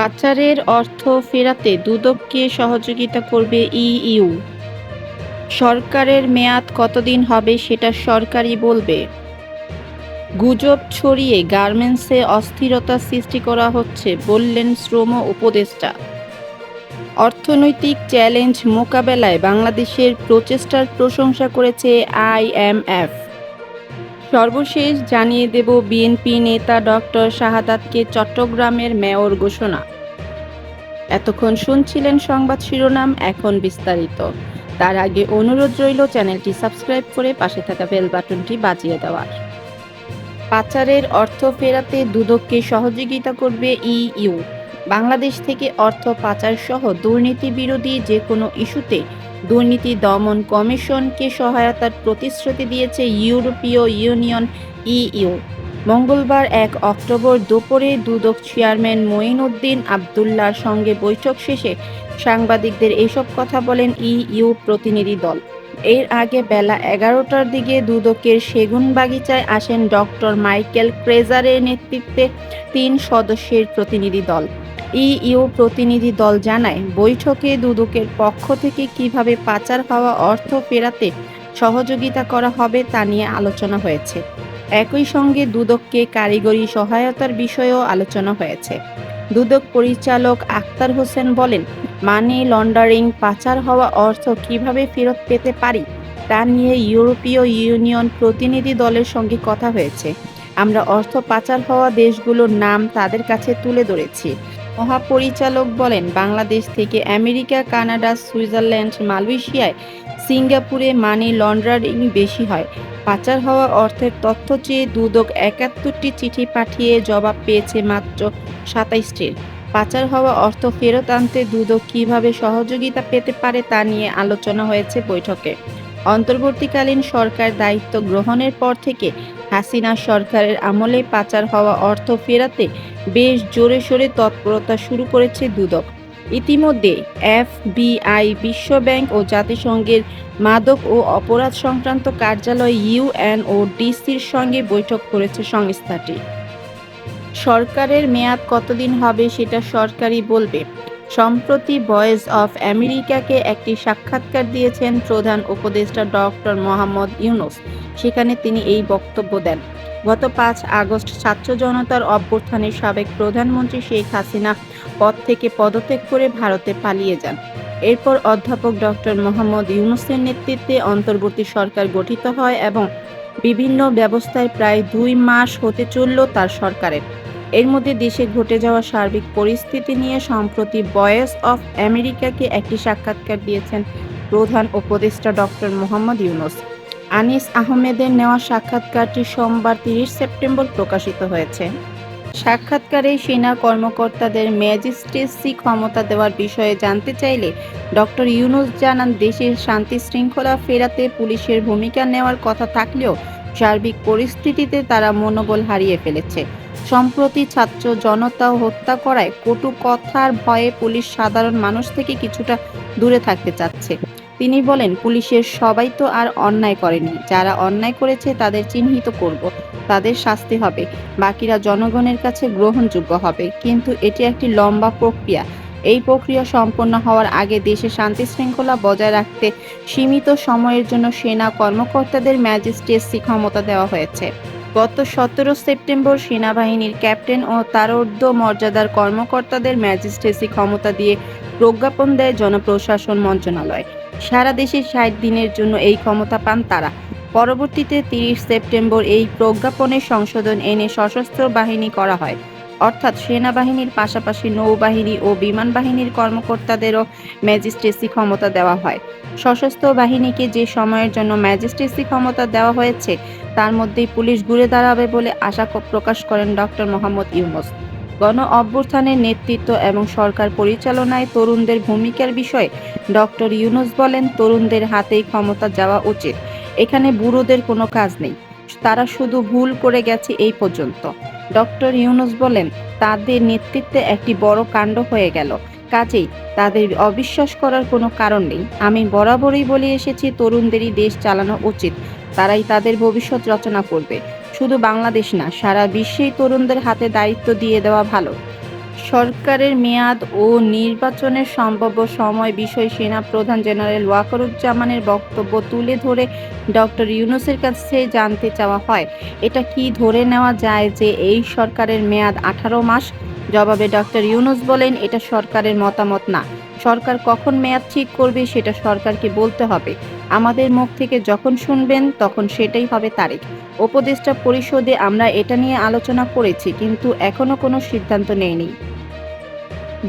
পাচারের অর্থ ফেরাতে দুদককে সহযোগিতা করবে ইইউ। সরকারের মেয়াদ কতদিন হবে সেটা সরকারই বলবে। গুজব ছড়িয়ে গার্মেন্টসে অস্থিরতা সৃষ্টি করা হচ্ছে বললেন শ্রম উপদেষ্টা। অর্থনৈতিক চ্যালেঞ্জ মোকাবেলায় বাংলাদেশের প্রচেষ্টার প্রশংসা করেছে আইএমএফ। সর্বশেষ জানিয়ে দেব বিএনপি নেতা ডক্টর শাহাদাতকে চট্টগ্রামের মেয়র ঘোষণা। এতক্ষণ শুনছিলেন সংবাদ শিরোনাম, এখন বিস্তারিত। তার আগে অনুরোধ রইল চ্যানেলটি সাবস্ক্রাইব করে পাশে থাকা বেল বাটনটি বাজিয়ে দেওয়ার। পাচারের অর্থ ফেরাতে দুদককে সহযোগিতা করবে ইইউ। বাংলাদেশ থেকে অর্থ পাচার সহ দুর্নীতি বিরোধী যে কোনো ইস্যুতে দুর্নীতি দমন কমিশনকে সহায়তার প্রতিশ্রুতি দিয়েছে ইউরোপীয় ইউনিয়ন ইইউ। মঙ্গলবার ১ অক্টোবর দুপুরে দুদক চেয়ারম্যান মঈনুদ্দিন আবদুল্লাহর সঙ্গে বৈঠক শেষে সাংবাদিকদের এসব কথা বলেন ইইউ প্রতিনিধি দল। এর আগে বেলা ১১টার দিকে দুদকের সেগুনবাগিচায় আসেন ডক্টর মাইকেল ক্রেজারের নেতৃত্বে ৩ সদস্যের প্রতিনিধি দল। ইইউ প্রতিনিধি দল জানায়, বৈঠকে দুদকের পক্ষ থেকে কিভাবে পাচার হওয়া অর্থ ফেরাতে সহযোগিতা করা হবে তা নিয়ে আলোচনা হয়েছে। একই সঙ্গে দুদককে কারিগরি সহায়তার বিষয়েও আলোচনা হয়েছে। দুদক পরিচালক আক্তার হোসেন বলেন, মানি লন্ডারিং, পাচার হওয়া অর্থ কিভাবে ফেরত পেতে পারি তা নিয়ে ইউরোপীয় ইউনিয়ন প্রতিনিধি দলের সঙ্গে কথা হয়েছে। আমরা অর্থ পাচার হওয়া দেশগুলোর নাম তাদের কাছে তুলে ধরেছি। মহাপরিচালক বলেন, বাংলাদেশ থেকে আমেরিকা, কানাডা, সুইজারল্যান্ড, মালয়েশিয়ায়, সিঙ্গাপুরে মানি লন্ডারিং বেশি হয়। পাচার হওয়া অর্থের তথ্য চেয়ে দুদক ৭১টি চিঠি পাঠিয়ে জবাব পেয়েছে মাত্র ২৭টির। পাচার হওয়া অর্থ ফেরত আনতে দুদক কিভাবে সহযোগিতা পেতে পারে তা নিয়ে আলোচনা হয়েছে বৈঠকে। অন্তর্বর্তীকালীন সরকার দায়িত্ব গ্রহণের পর থেকে হাসিনা সরকারের আমলে পাচার হওয়া অর্থ ফেরাতে বেশ জোরে সোরে তৎপরতা শুরু করেছে দুদক। ইতিমধ্যে এফবিআই, বিশ্বব্যাংক ও জাতিসংঘের মাদক ও অপরাধ সংক্রান্ত কার্যালয় ইউএনওডিসির সঙ্গে বৈঠক করেছে সংস্থাটি। সরকারের মেয়াদ কতদিন হবে সেটা সরকারই বলবে। সম্প্রতি ভয়েস অফ আমেরিকাকে একটি সাক্ষাৎকার দিয়েছেন প্রধান উপদেষ্টা ডক্টর মোহাম্মদ ইউনূস। সেখানে তিনি এই বক্তব্য দেন। গত ৫ আগস্ট ছাত্র জনতার অভ্যুত্থানে সাবেক প্রধানমন্ত্রী শেখ হাসিনা পদ থেকে পদত্যাগ করে ভারতে পালিয়ে যান। এরপর অধ্যাপক ডক্টর মোহাম্মদ ইউনূসের নেতৃত্বে অন্তর্বর্তী সরকার গঠিত হয় এবং বিভিন্ন ব্যবস্থায় প্রায় ২ মাস হতে চলল তার সরকারের। এর মধ্যে দেশে ঘটে যাওয়া সার্বিক পরিস্থিতি নিয়ে সম্প্রতি ভয়েস অফ আমেরিকাকে একটি সাক্ষাৎকার দিয়েছেন প্রধান উপদেষ্টা ডক্টর মোহাম্মদ ইউনূস। আনিস আহমেদের নেওয়া সাক্ষাৎকারটি সোমবার ৩০ সেপ্টেম্বর প্রকাশিত হয়েছে। সাক্ষাৎকারে সেনা কর্মকর্তাদের ম্যাজিস্ট্রেসি ক্ষমতা দেওয়ার বিষয়ে জানতে চাইলে ডক্টর ইউনূস জানান, দেশের শান্তি শৃঙ্খলা ফেরাতে পুলিশের ভূমিকা নেওয়ার কথা থাকলেও সার্বিক পরিস্থিতিতে তারা মনোবল হারিয়ে ফেলেছে। সম্প্রতি ছাত্র জনতা হত্যা করায় কটু কথার ভয়ে পুলিশ সাধারণ মানুষ থেকে কিছুটা দূরে থাকতে চাচ্ছে। তিনি বলেন, পুলিশের সবাই তো আর অন্যায় করেনি। যারা অন্যায় করেছে তাদের চিহ্নিত করব, তাদের শাস্তি হবে, বাকিরা জনগণের কাছে গ্রহণযোগ্য হবে। কিন্তু এটি একটি লম্বা প্রক্রিয়া। এই প্রক্রিয়া সম্পন্ন হওয়ার আগে দেশে শান্তি শৃঙ্খলা বজায় রাখতে সীমিত সময়ের জন্য সেনা কর্মকর্তাদের ম্যাজিস্ট্রেসি ক্ষমতা দেওয়া হয়েছে। গত ১৭ সেপ্টেম্বর সেনাবাহিনীর ক্যাপ্টেন ও তার ঊর্ধ্ব মর্যাদার কর্মকর্তাদের ম্যাজিস্ট্রেসি ক্ষমতা দিয়ে প্রজ্ঞাপন দেয় জনপ্রশাসন মন্ত্রণালয়। সারা দেশে ৬০ দিনের জন্য এই ক্ষমতা পান তারা। পরবর্তীতে ৩০ সেপ্টেম্বর এই প্রজ্ঞাপনে সংশোধন এনে সশস্ত্র বাহিনী করা হয়। অর্থাৎ সেনাবাহিনীর পাশাপাশি নৌবাহিনী ও বিমান বাহিনীর কর্মকর্তাদেরও ম্যাজিস্ট্রেসি ক্ষমতা দেওয়া হয়। সশস্ত্র বাহিনীকে যে সময়ের জন্য ম্যাজিস্ট্রেসি ক্ষমতা দেওয়া হয়েছে তার মধ্যেই পুলিশ ঘুরে দাঁড়াবে বলে আশা প্রকাশ করেন ডক্টর মোহাম্মদ ইউনূস। গণ অভ্যুত্থানের নেতৃত্ব এবং সরকার পরিচালনায় তরুণদের ভূমিকার বিষয়ে ডক্টর ইউনূস বলেন, তরুণদের হাতেই ক্ষমতা যাওয়া উচিত। এখানে বুড়োদের কোনো কাজ নেই, তারা শুধু ভুল করে গেছে এই পর্যন্ত। ডক্টর ইউনূস বলেন, তাদের নেতৃত্বে একটি বড় কাণ্ড হয়ে গেল, কাজেই তাদের অবিশ্বাস করার কোনো কারণ নেই। আমি বরাবরই বলে এসেছি, তরুণদেরই দেশ চালানো উচিত, তারাই তাদের ভবিষ্যৎ রচনা করবে। শুধু বাংলাদেশ না, সারা বিশ্বেই তরুণদের হাতে দায়িত্ব দিয়ে দেওয়া ভালো। সরকারের মেয়াদ ও নির্বাচনের সম্ভাব্য সময় বিষয়ে সেনাপ্রধান জেনারেল ওয়াকারুজ্জামানের বক্তব্য তুলে ধরে ডক্টর ইউনূসের কাছে জানতে চাওয়া হয়, এটা কি ধরে নেওয়া যায় যে এই সরকারের মেয়াদ ১৮ মাস? জবাবে ডক্টর ইউনূস বলেন, এটা সরকারের মতামত না। সরকার কখন মেয়াদ ঠিক করবে সেটা সরকারকে বলতে হবে। আমাদের মুখ থেকে যখন শুনবেন তখন সেটাই হবে তারিখ। উপদেষ্টা পরিষদে আমরা এটা নিয়ে আলোচনা করেছি, কিন্তু এখনো কোনো সিদ্ধান্ত নেইনি।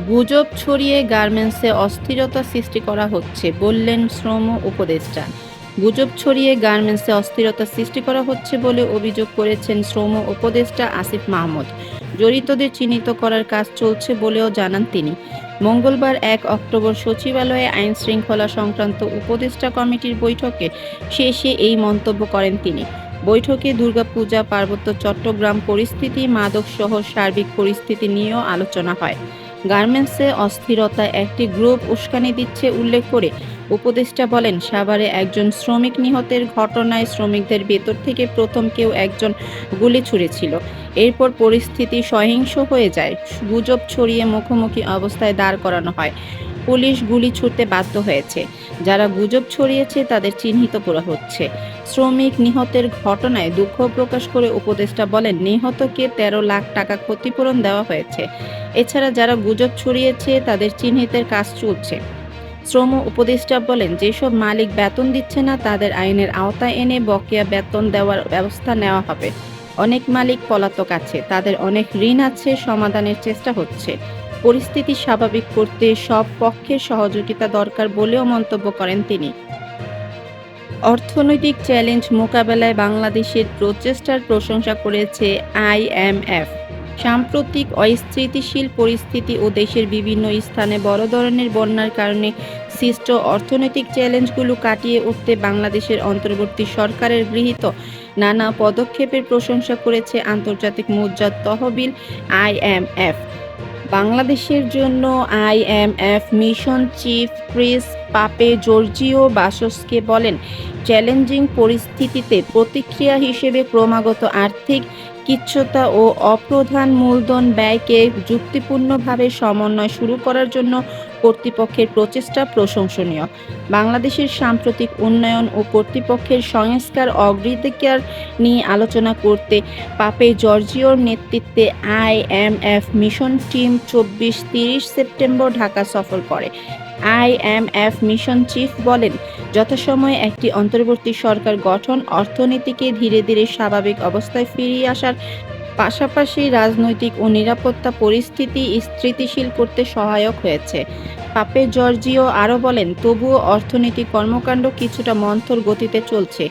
গুজব ছড়িয়ে গার্মেন্টসে অস্থিরতা সৃষ্টি করা হচ্ছে, বললেন শ্রম উপদেষ্টা। গুজব ছড়িয়ে গার্মেন্টসে অস্থিরতা সৃষ্টি করা হচ্ছে বলে অভিযোগ করেছেন শ্রম উপদেষ্টা আসিফ মাহমুদ। জড়িতদের চিহ্নিত করার কাজ চলছে বলেও জানান তিনি। মঙ্গলবার ১ অক্টোবর সচিবালয়ে আইনশৃঙ্খলা সংক্রান্ত উপদেষ্টা কমিটির বৈঠকে শেষে এই মন্তব্য করেন তিনি। বৈঠকে দুর্গাপূজা, পার্বত্য চট্টগ্রাম পরিস্থিতি, মাদকসহ সার্বিক পরিস্থিতি নিয়েও আলোচনা হয়। গার্মেন্টসে অস্থিরতা একটি গ্রুপ উস্কানি দিচ্ছে উল্লেখ করে উপদেষ্টা বলেন, সাভারে একজন শ্রমিক নিহতের ঘটনায় শ্রমিকদের ভেতর থেকে প্রথম কেউ একজন গুলি ছুঁড়েছিল। এরপর পরিস্থিতি সহিংস হয়ে যায়। গুজব ছড়িয়ে মুখোমুখি অবস্থায় দাঁড় করানো হয়। পুলিশ গুলি ছুড়তে বাধ্য হয়েছে। যারা গুজব ছড়িয়েছে তাদের চিহ্নিত করা হচ্ছে। শ্রমিক নিহতের ঘটনায় দুঃখ প্রকাশ করে উপদেষ্টা বলেন, নিহতকে ১৩ লাখ টাকা ক্ষতিপূরণ দেওয়া হয়েছে। এছাড়া যারা গুজব ছড়িয়েছে তাদের চিহ্নিতের কাজ চলছে। শ্রম উপদেষ্টা বলেন, যেসব মালিক বেতন দিচ্ছে না তাদের আইনের আওতায় এনে বকেয়া বেতন দেওয়ার ব্যবস্থা নেওয়া হবে। অনেক মালিক পলাতক আছে, তাদের অনেক ঋণ আছে, সমাধানের চেষ্টা হচ্ছে। পরিস্থিতি স্বাভাবিক করতে সব পক্ষের সহযোগিতা দরকার বলেও মন্তব্য করেন তিনি। অর্থনৈতিক চ্যালেঞ্জ মোকাবেলায় বাংলাদেশের প্রচেষ্টার প্রশংসা করেছে আইএমএফ। সাম্প্রতিক অস্থিতিশীল পরিস্থিতি ও দেশের বিভিন্ন স্থানে বড় ধরনের বন্যার কারণে সৃষ্ট অর্থনৈতিক চ্যালেঞ্জগুলো কাটিয়ে উঠতে বাংলাদেশের অন্তর্বর্তী সরকারের গৃহীত নানা পদক্ষেপের প্রশংসা করেছে আন্তর্জাতিক মুদ্রা তহবিল আইএমএফ। বাংলাদেশের জন্য আইএমএফ মিশন চিফ ক্রিস পাপে জর্জিও বাসসকে বলেন, চ্যালেঞ্জিং পরিস্থিতিতে প্রতিক্রিয়া হিসেবে ক্রমাগত আর্থিক কিচ্ছুতা ও অপ্রধান মূলধন ব্যয়কে যুক্তিপূর্ণভাবে সমন্বয় শুরু করার জন্য কর্তৃপক্ষের প্রচেষ্টা প্রশংসনীয়। বাংলাদেশের সাম্প্রতিক উন্নয়ন ও কর্তৃপক্ষের সংস্কার অগ্রাধিকার নিয়ে আলোচনা করতে পাপে জর্জিওর নেতৃত্বে IMF mission team ২৪-৩০ September Dhaka সফর করে। আইএমএফ মিশন চিফ বলেন, যথাসময়ে একটি অন্তর্বর্তী সরকার গঠন অর্থনীতিকে ধীরে ধীরে স্বাভাবিক অবস্থায় ফিরিয়ে আসার পাশাপাশি রাজনৈতিক ও নিরাপত্তা পরিস্থিতি স্থিতিশীল করতে সহায়ক হয়েছে। পাপে জর্জিও আরও বলেন, তবুও অর্থনৈতিক কর্মকাণ্ড কিছুটা মন্থর গতিতে চলছে।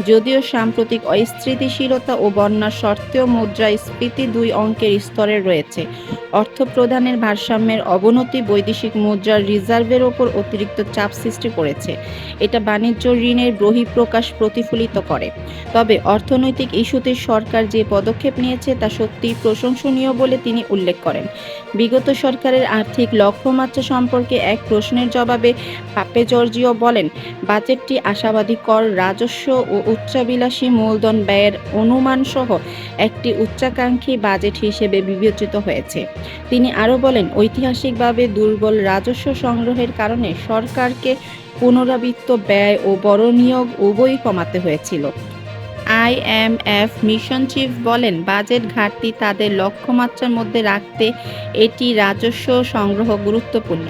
যদিও সাম্প্রতিক অস্থিতিশীলতা ও বন্যার সত্ত্বেও মুদ্রাস্ফীতি ২ অঙ্কের স্তরে রয়েছে। অর্থ প্রদানের ভারসাম্যের অবনতি বৈদেশিক মুদ্রার রিজার্ভের ওপর অতিরিক্ত চাপ সৃষ্টি করেছে। এটা বাণিজ্য ঋণের বহিঃপ্রকাশ প্রতিফলিত করে। তবে অর্থনৈতিক ইস্যুতে সরকার যে পদক্ষেপ নিয়েছে তা সত্যিই প্রশংসনীয় বলে তিনি উল্লেখ করেন। বিগত সরকারের আর্থিক লক্ষ্যমাত্রা সম্পর্কে এক প্রশ্নের জবাবে পাপে জর্জিও বলেন, বাজেটটি আশাবাদী কর, রাজস্ব ও উচ্চাভিলাষী মূলধন ব্যয়ের অনুমানসহ একটি উচ্চাকাঙ্ক্ষী বাজেট হিসেবে বিবেচিত হয়েছে। তিনি আরও বলেন, ঐতিহাসিকভাবে দুর্বল রাজস্ব সংগ্রহের কারণে সরকারকে পুনরাবৃত্ত ব্যয় ও বড় নিয়োগ উভয়ই কমাতে হয়েছিল। আইএমএফ মিশন চিফ বলেন, বাজেট ঘাটতি তাদের লক্ষ্যমাত্রার মধ্যে রাখতে এটি রাজস্ব সংগ্রহ গুরুত্বপূর্ণ।